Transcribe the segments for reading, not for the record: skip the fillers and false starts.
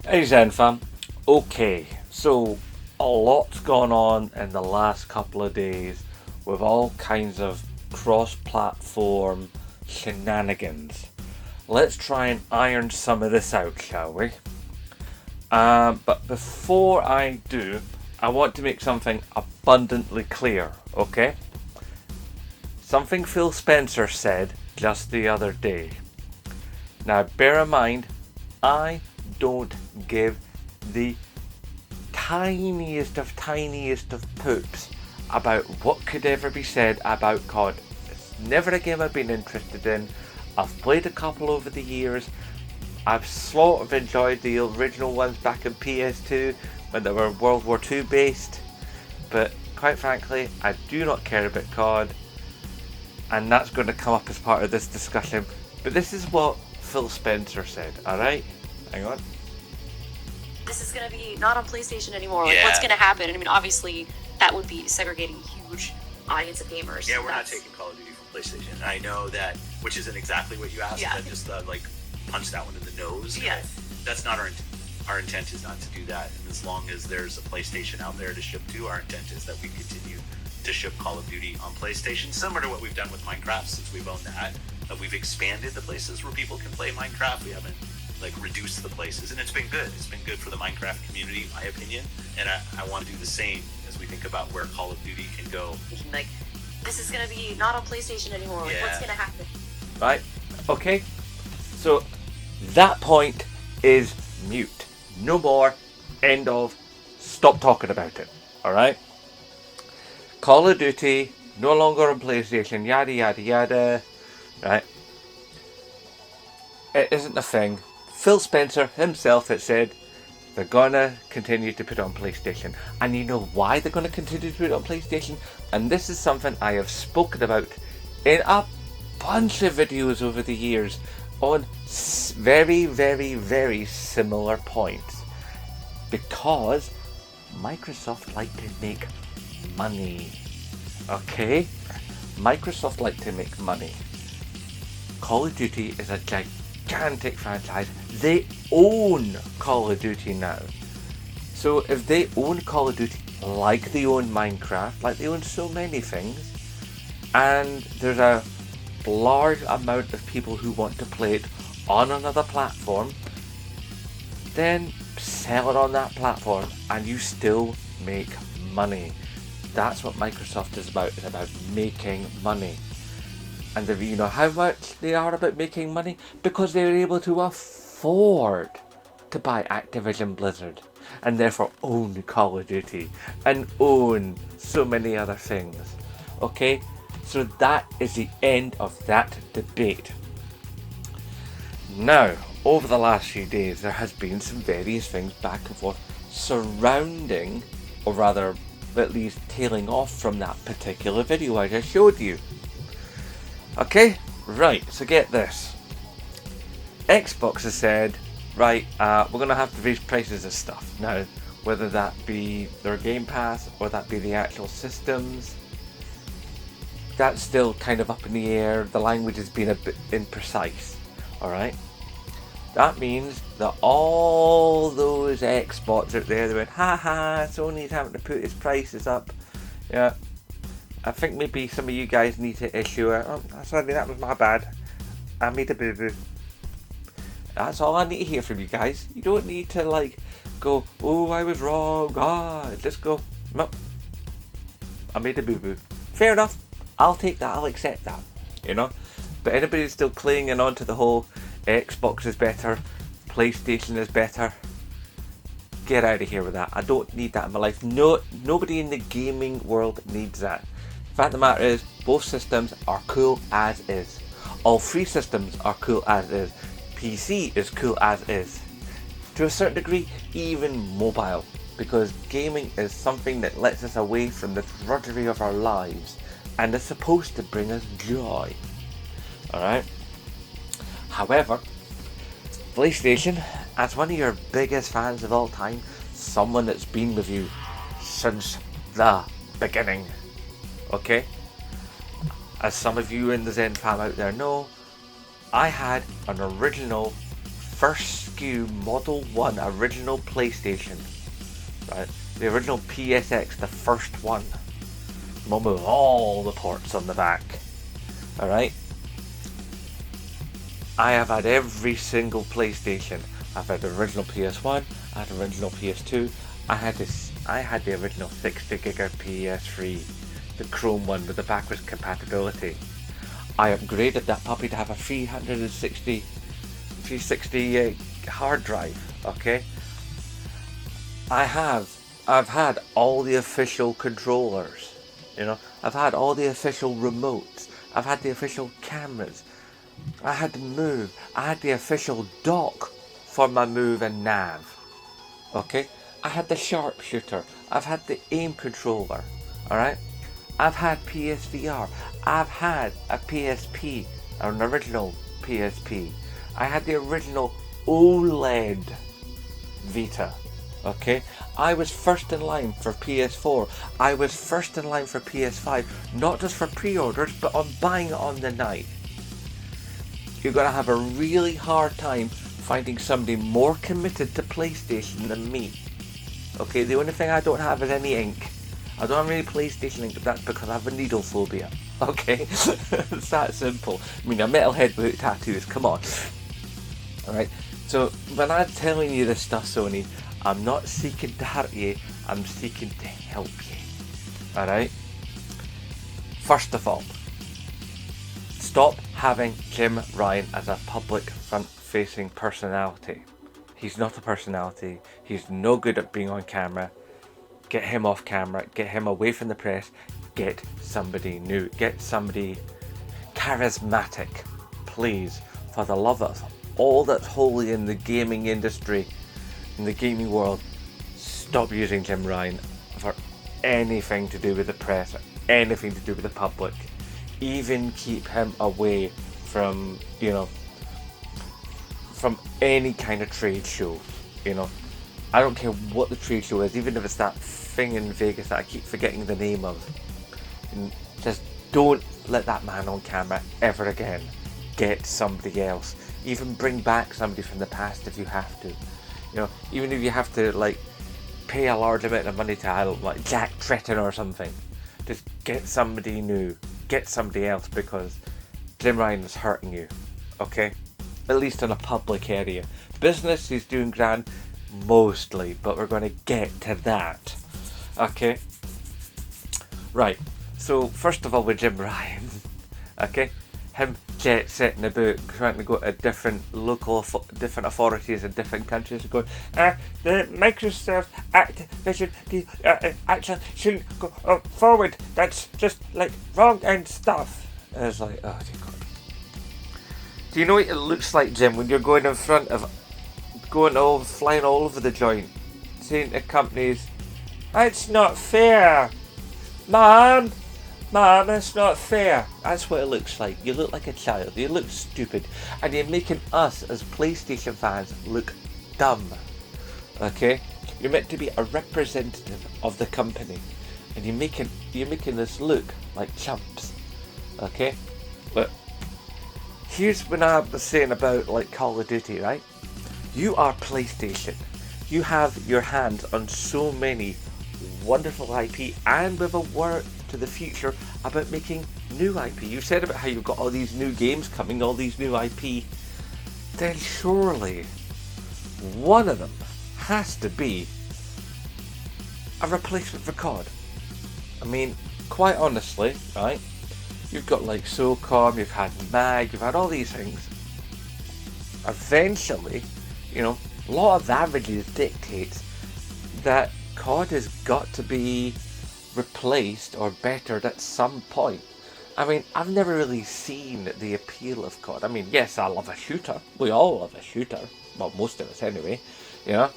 Hey Zen fam. Okay, so a lot's gone on in the last couple of days with all kinds of cross-platform shenanigans. Let's try and iron some of this out, shall we? But before I do, I want to make something abundantly clear, okay? Something Phil Spencer said just the other day. Now, bear in mind, I don't give the tiniest of poops about what could ever be said about COD. It's never a game I've been interested in. I've played a couple over the years. I've sort of enjoyed the original ones back in PS2 when they were World War II based, but quite frankly, I do not care about COD, and that's going to come up as part of this discussion. But this is what Phil Spencer said, alright? Hang on. This is going to be not on PlayStation anymore. Like, what's going to happen? I mean, obviously, that would be segregating a huge audience of gamers. Yeah, we're not taking Call of Duty from PlayStation. I know that, which isn't exactly what you asked, but just punch that one in the nose. Yes. That's not our intent. Our intent is not to do that. And as long as there's a PlayStation out there to ship to, our intent is that we continue to ship Call of Duty on PlayStation, similar to what we've done with Minecraft since we've owned that. We've expanded the places where people can play Minecraft. We haven't reduced the places, and it's been good. It's been good for the Minecraft community, in my opinion. And I want to do the same as we think about where Call of Duty can go. Like, this is going to be not on PlayStation anymore. Like, what's going to happen? Right, okay. So, that point is mute. No more. End of. Stop talking about it. Alright? Call of Duty, no longer on PlayStation, yada yada yada. Right? It isn't a thing. Phil Spencer himself had said they're gonna continue to put it on PlayStation. And you know why they're gonna continue to put it on PlayStation? And this is something I have spoken about in a bunch of videos over the years on very, very, very similar points. Because Microsoft like to make money. Okay? Microsoft like to make money. Call of Duty is a gigantic franchise. They own Call of Duty now. So if they own Call of Duty like they own Minecraft, like they own so many things, and there's a large amount of people who want to play it on another platform, then sell it on that platform and you still make money. That's what Microsoft is about. It's about making money. And if you know how much they are about making money, because they're able to afford to buy Activision Blizzard and therefore own Call of Duty and own so many other things. Okay? So that is the end of that debate. Now, over the last few days, there has been some various things back and forth surrounding, or rather, at least tailing off from that particular video I just showed you. Okay, right, so get this. Xbox has said, right, we're going to have to raise prices of stuff. Now, whether that be their Game Pass or that be the actual systems, that's still kind of up in the air. The language has been a bit imprecise, alright? That means that all those Xbox out there, they went, haha, Sony's having to put its prices up. Yeah. I think maybe some of you guys need to issue a, oh, sorry, that was my bad. I made a boo-boo. That's all I need to hear from you guys. You don't need to go, oh, I was wrong. Just go, no, I made a boo-boo. Fair enough. I'll take that. I'll accept that. You know? But anybody who's still clinging on to the whole Xbox is better, PlayStation is better, get out of here with that. I don't need that in my life. No, nobody in the gaming world needs that. The fact of the matter is, both systems are cool as is. All three systems are cool as is. PC is cool as is. To a certain degree, even mobile. Because gaming is something that lets us away from the drudgery of our lives and is supposed to bring us joy. Alright? However, PlayStation, as one of your biggest fans of all time, someone that's been with you since the beginning. Okay? As some of you in the Zen fam out there know, I had an original first SKU Model 1 original PlayStation, right? The original PSX, the first one. The one with all the ports on the back. Alright? I have had every single PlayStation. I've had the original PS1, I had the original PS2, I had the original 60GB PS3, the Chrome one with the backwards compatibility. I upgraded that puppy to have a 360 hard drive, okay? I've had all the official controllers, you know, I've had all the official remotes, I've had the official cameras, I had the Move, I had the official dock for my Move and Nav, okay? I had the sharpshooter, I've had the aim controller, alright? I've had PSVR, I've had a PSP, or an original PSP, I had the original OLED Vita, okay? I was first in line for PS4, I was first in line for PS5, not just for pre-orders, but on buying it on the night. You're going to have a really hard time finding somebody more committed to PlayStation than me. Okay, the only thing I don't have is any ink. I don't have any PlayStation ink, but that's because I have a needle phobia. Okay, it's that simple. I mean, a metalhead without tattoos, come on. Alright, so when I'm telling you this stuff, Sony, I'm not seeking to hurt you, I'm seeking to help you. Alright? First of all, stop having Jim Ryan as a public front-facing personality. He's not a personality. He's no good at being on camera. Get him off camera. Get him away from the press. Get somebody new. Get somebody charismatic. Please, for the love of all that's holy in the gaming industry, in the gaming world, stop using Jim Ryan for anything to do with the press or anything to do with the public. Even keep him away from, you know, from any kind of trade show, you know. I don't care what the trade show is, even if it's that thing in Vegas that I keep forgetting the name of. And just don't let that man on camera ever again. Get somebody else. Even bring back somebody from the past if you have to. You know, even if you have to, like, pay a large amount of money to, I don't know, like Jack Tretton or something. Just get somebody new. Get somebody else, because Jim Ryan is hurting you, okay? At least in a public area. Business, he's doing grand, mostly, but we're going to get to that, okay? Right, so first of all with Jim Ryan, okay? Him jet setting about, trying to go to different different authorities in different countries and going, the Microsoft Activision action shouldn't go forward. That's just like wrong and stuff. And it's like, oh dear God. Do you know what it looks like, Jim, when you're going in front of, flying all over the joint, saying to companies, "That's not fair, Mom, it's not fair." That's what it looks like. You look like a child. You look stupid. And you're making us, as PlayStation fans, look dumb. Okay? You're meant to be a representative of the company. And you're making us look like chumps. Okay? But here's what I was saying about, like, Call of Duty, right? You are PlayStation. You have your hands on so many wonderful IP, and with a word to the future about making new IP. You said about how you've got all these new games coming, all these new IP. Then surely one of them has to be a replacement for COD. I mean, quite honestly, right? You've got like SOCOM, you've had MAG, you've had all these things. Eventually, you know, law of averages dictates that COD has got to be replaced or bettered at some point. I mean, I've never really seen the appeal of COD. I mean, yes, I love a shooter. We all love a shooter. Well, most of us anyway. You know?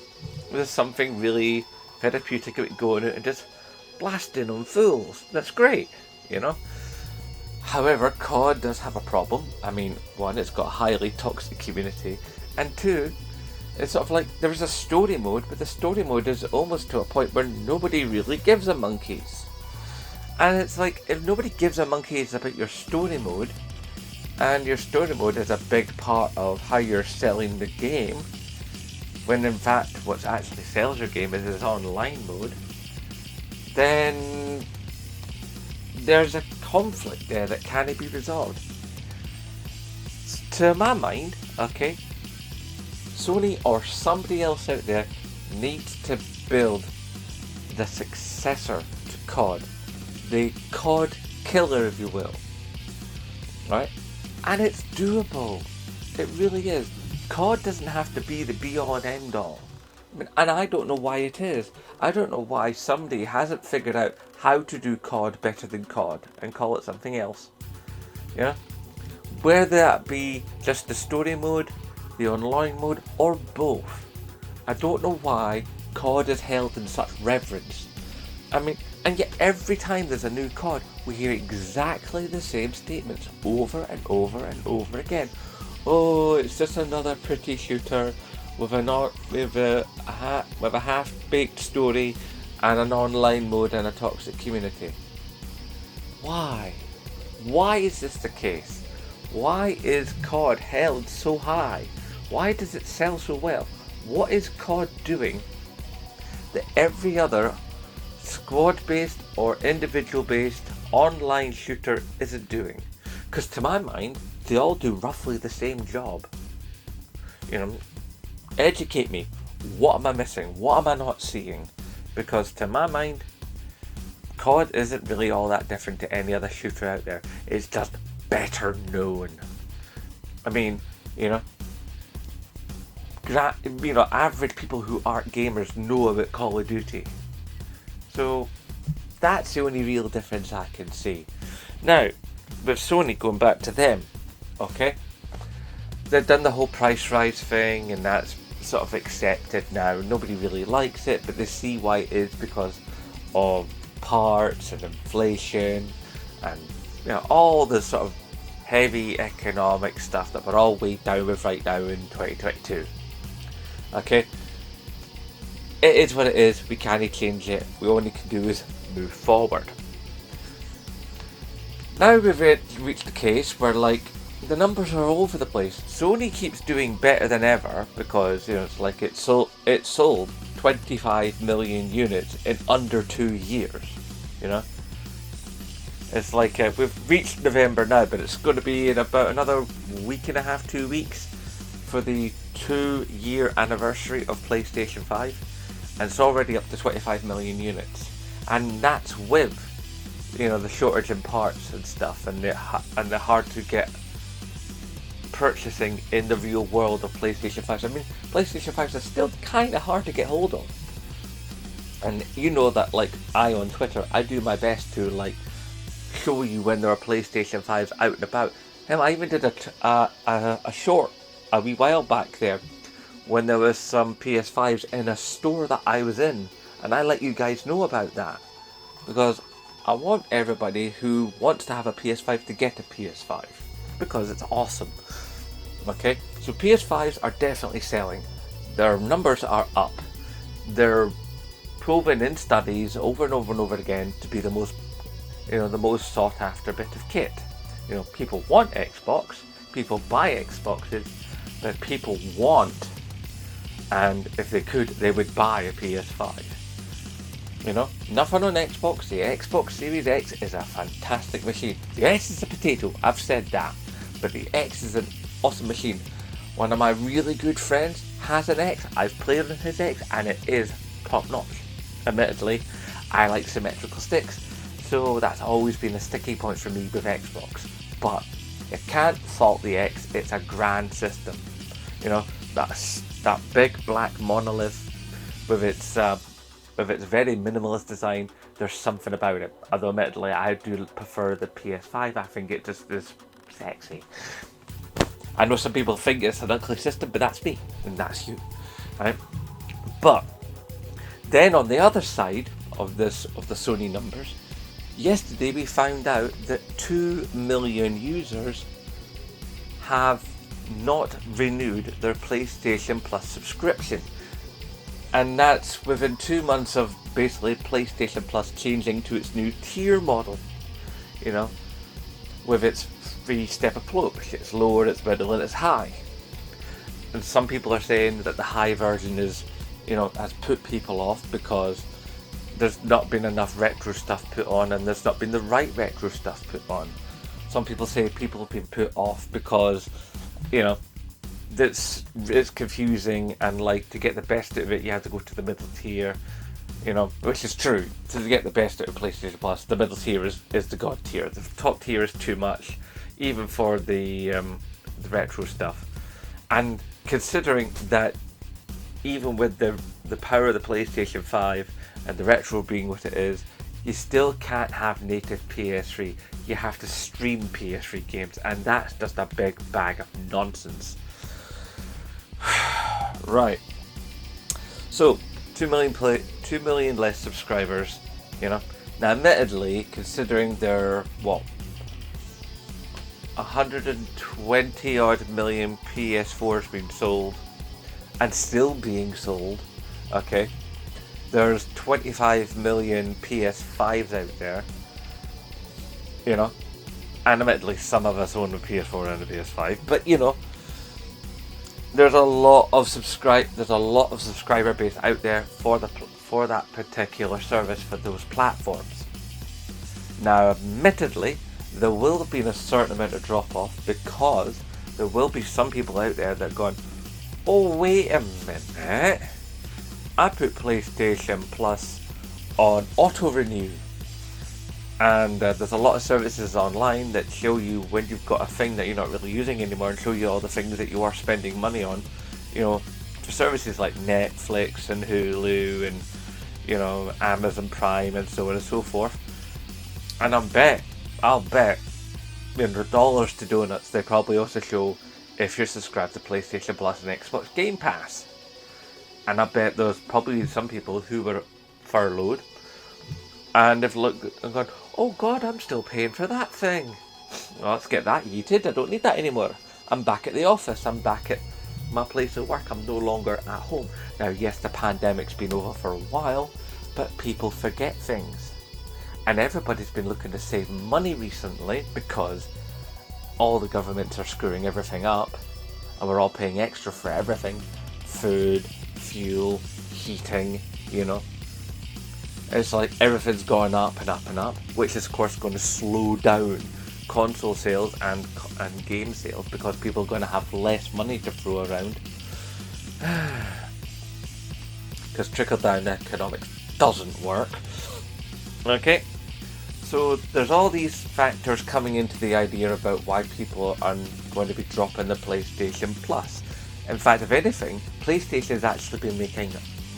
There's something really therapeutic about going out and just blasting on fools. That's great, you know? However, COD does have a problem. I mean, one, it's got a highly toxic community. And two, it's sort of like there's a story mode, but the story mode is almost to a point where nobody really gives a monkeys. And it's like, if nobody gives a monkeys about your story mode, and your story mode is a big part of how you're selling the game, when in fact what actually sells your game is its online mode, then there's a conflict there that can't be resolved. To my mind, okay, Sony or somebody else out there needs to build the successor to COD, the COD killer, if you will, right? And it's doable. It really is. COD doesn't have to be the be-all and end-all. I mean, and I don't know why it is. I don't know why somebody hasn't figured out how to do COD better than COD and call it something else. Yeah? Whether that be just the story mode, the online mode, or both. I don't know why COD is held in such reverence. I mean, and yet every time there's a new COD, we hear exactly the same statements over and over and over again. Oh, it's just another pretty shooter with a half-baked story and an online mode and a toxic community. Why? Why is this the case? Why is COD held so high? Why does it sell so well? What is COD doing that every other squad-based or individual-based online shooter isn't doing? Because to my mind, they all do roughly the same job. You know, educate me. What am I missing? What am I not seeing? Because to my mind, COD isn't really all that different to any other shooter out there. It's just better known. I mean, average people who aren't gamers know about Call of Duty. So that's the only real difference I can see. Now, with Sony, going back to them, okay, they've done the whole price rise thing, and that's sort of accepted now. Nobody really likes it, but they see why it is, because of parts and inflation and all the sort of heavy economic stuff that we're all weighed down with right now in 2022. Okay, it is what it is. We can't change it. We only can do is move forward. Now we've reached the case where, like, the numbers are all over the place. Sony keeps doing better than ever because it's like it sold 25 million units in under 2 years. It's like we've reached November now, but it's going to be in about another week and a half, 2 weeks, for the 2-year anniversary of PlayStation 5, and it's already up to 25 million units, and that's with the shortage in parts and stuff, and the hard to get purchasing in the real world of PlayStation 5s. I mean, PlayStation 5s are still kind of hard to get hold of, and that, like, I on Twitter, I do my best to, like, show you when there are PlayStation 5s out and about. Hell, I even did a short a wee while back there when there was some PS5s in a store that I was in, and I let you guys know about that because I want everybody who wants to have a PS5 to get a PS5 because it's awesome. Okay, so PS5s are definitely selling. Their numbers are up. They're proven in studies over and over and over again to be the most sought after bit of kit. People want Xbox, people buy Xboxes, but people want, and if they could, they would buy a PS5. Nothing on Xbox. The Xbox Series X is a fantastic machine. The S is a potato, I've said that, but the X is an awesome machine. One of my really good friends has an X. I've played on his X, and it is top notch. Admittedly, I like symmetrical sticks, so that's always been a sticky point for me with Xbox. But you can't fault the X. It's a grand system. That big black monolith with its very minimalist design. There's something about it. Although admittedly, I do prefer the PS5. I think it just is sexy. I know some people think it's an ugly system, but that's me, and that's you, right? But then on the other side of the Sony numbers, yesterday we found out that 2 million users have not renewed their PlayStation Plus subscription. And that's within 2 months of basically PlayStation Plus changing to its new tier model. with its 3-step approach. It's lower, it's middle, and it's high. And some people are saying that the high version is, has put people off because there's not been enough retro stuff put on, and there's not been the right retro stuff put on. Some people say people have been put off because, it's confusing, and like to get the best out of it, you have to go to the middle tier, which is true. To get the best out of PlayStation Plus, the middle tier is the God tier. The top tier is too much, even for the retro stuff. And considering that, even with the power of the PlayStation 5 and the retro being what it is, you still can't have native PS3. You have to stream PS3 games, and that's just a big bag of nonsense. Right. So, 2 million less subscribers, Now, admittedly, considering there 120 odd million PS4s being sold, and still being sold, okay? There's 25 million PS5s out there, and admittedly some of us own a PS4 and a PS5, but there's a lot of subscriber base out there for that particular service, for those platforms. Now, admittedly, there will have been a certain amount of drop off, because there will be some people out there that are going, oh wait a minute, I put PlayStation Plus on auto renew, and there's a lot of services online that show you when you've got a thing that you're not really using anymore, and show you all the things that you are spending money on, for services like Netflix and Hulu and Amazon Prime and so on and so forth. And I'll bet $100 to donuts they probably also show if you're subscribed to PlayStation Plus and Xbox Game Pass. And I bet there's probably some people who were furloughed and have looked and gone, oh God, I'm still paying for that thing. Well, let's get that yeeted. I don't need that anymore. I'm back at the office. I'm back at my place of work. I'm no longer at home. Now, yes, the pandemic's been over for a while, but people forget things. And everybody's been looking to save money recently because all the governments are screwing everything up, and we're all paying extra for everything. Food, fuel, heating, It's like everything's going up and up and up, which is of course going to slow down console sales and game sales, because people are going to have less money to throw around. Because trickle-down economics doesn't work. Okay, so there's all these factors coming into the idea about why people are going to be dropping the PlayStation Plus. In fact, if anything, PlayStation has actually been making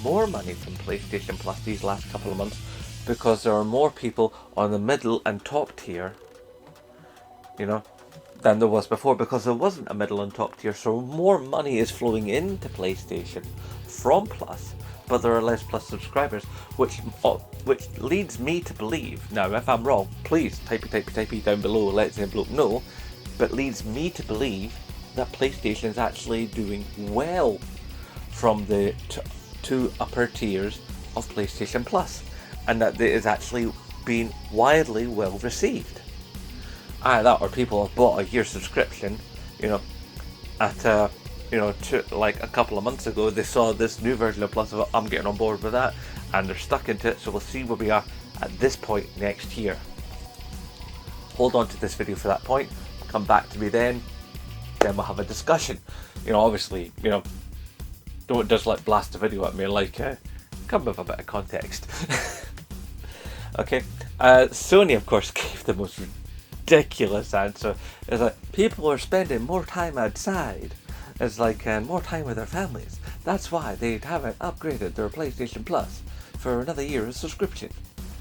more money from PlayStation Plus these last couple of months, because there are more people on the middle and top tier, than there was before, because there wasn't a middle and top tier, so more money is flowing into PlayStation from Plus, but there are less Plus subscribers, which leads me to believe, now if I'm wrong, please typey down below, let the bloke know, but leads me to believe that PlayStation is actually doing well from the two upper tiers of PlayStation Plus, and that it is actually being widely well received. Either that, or people have bought a year subscription, at like a couple of months ago, they saw this new version of Plus, I'm getting on board with that, and they're stuck into it. So we'll see where we are at this point next year. Hold on to this video for that point, come back to me then we'll have a discussion. Obviously, don't just like blast a video at me, like come with a bit of context. Okay, Sony of course gave the most ridiculous answer. It's like, people are spending more time outside. It's like more time with their families. That's why they haven't upgraded their PlayStation Plus for another year of subscription.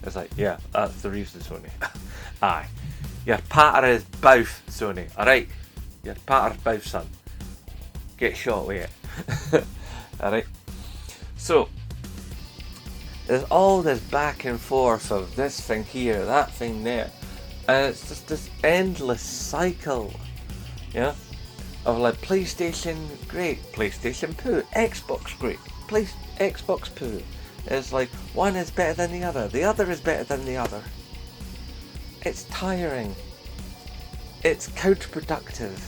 It's like, yeah, that's the reason, Sony. Aye, you're part of his mouth, Sony. Alright, you're part of his mouth, son. Get shot with it. Alright, so there's all this back and forth of this thing here, that thing there, and it's just this endless cycle, of like PlayStation great, PlayStation poo, Xbox great, Xbox poo. It's like one is better than the other is better than the other. It's tiring. it's counterproductive.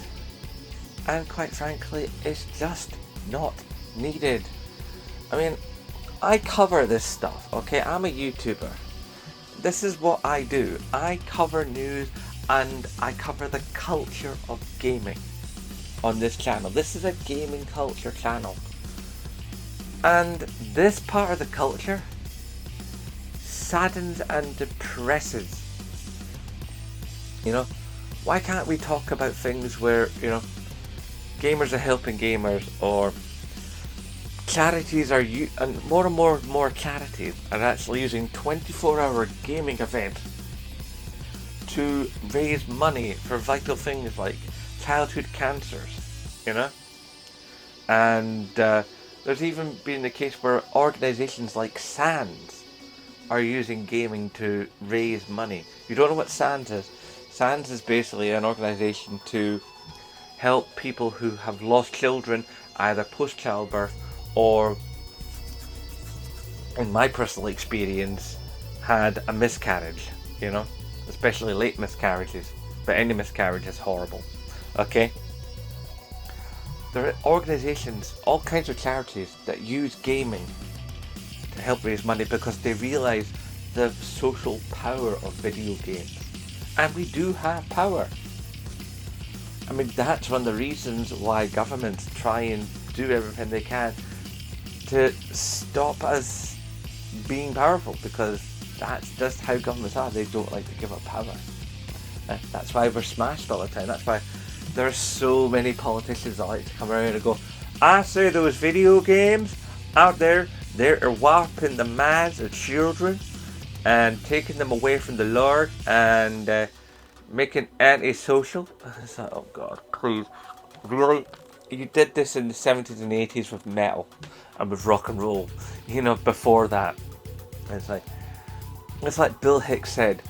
And quite frankly, it's just not needed. I mean, I cover this stuff, okay? I'm a YouTuber. This is what I do. I cover news and I cover the culture of gaming on this channel. This is a gaming culture channel. And this part of the culture saddens and depresses. You know, why can't we talk about things where, you know, gamers are helping gamers, or charities are and more charities are actually using 24-hour gaming events to raise money for vital things like childhood cancers, you know? And there's even been the case where organizations like SANS are using gaming to raise money. You don't know what SANS is? SANS is basically an organization to help people who have lost children either post-childbirth or, in my personal experience, had a miscarriage, you know, especially late miscarriages, but any miscarriage is horrible, okay? There are organizations, all kinds of charities that use gaming to help raise money because they realize the social power of video games. And we do have power. I mean, that's one of the reasons why governments try and do everything they can to stop us being powerful, because that's just how governments are. They don't like to give up power. That's why we're smashed all the time. That's why there are so many politicians that like to come around and go, I say those video games out there, they're warping the minds of children and taking them away from the Lord and making antisocial. It's like, oh God, please. Really? You did this in the 70s and 80s with metal and with rock and roll, you know, before that. It's like Bill Hicks said,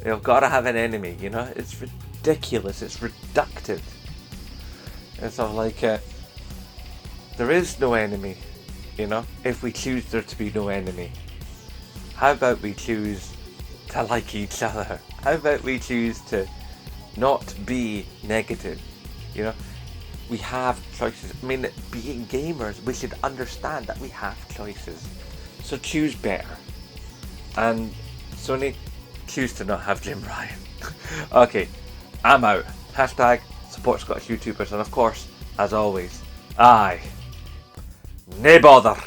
you've got to have an enemy, you know? It's ridiculous, it's reductive. It's sort of like, there is no enemy, you know, if we choose there to be no enemy. How about we choose to like each other? How about we choose to not be negative, you know? We have choices. I mean, being gamers, we should understand that we have choices. So choose better. And Sony, choose to not have Jim Ryan. Okay, I'm out. Hashtag support Scottish YouTubers. And of course, as always, aye, nae bother.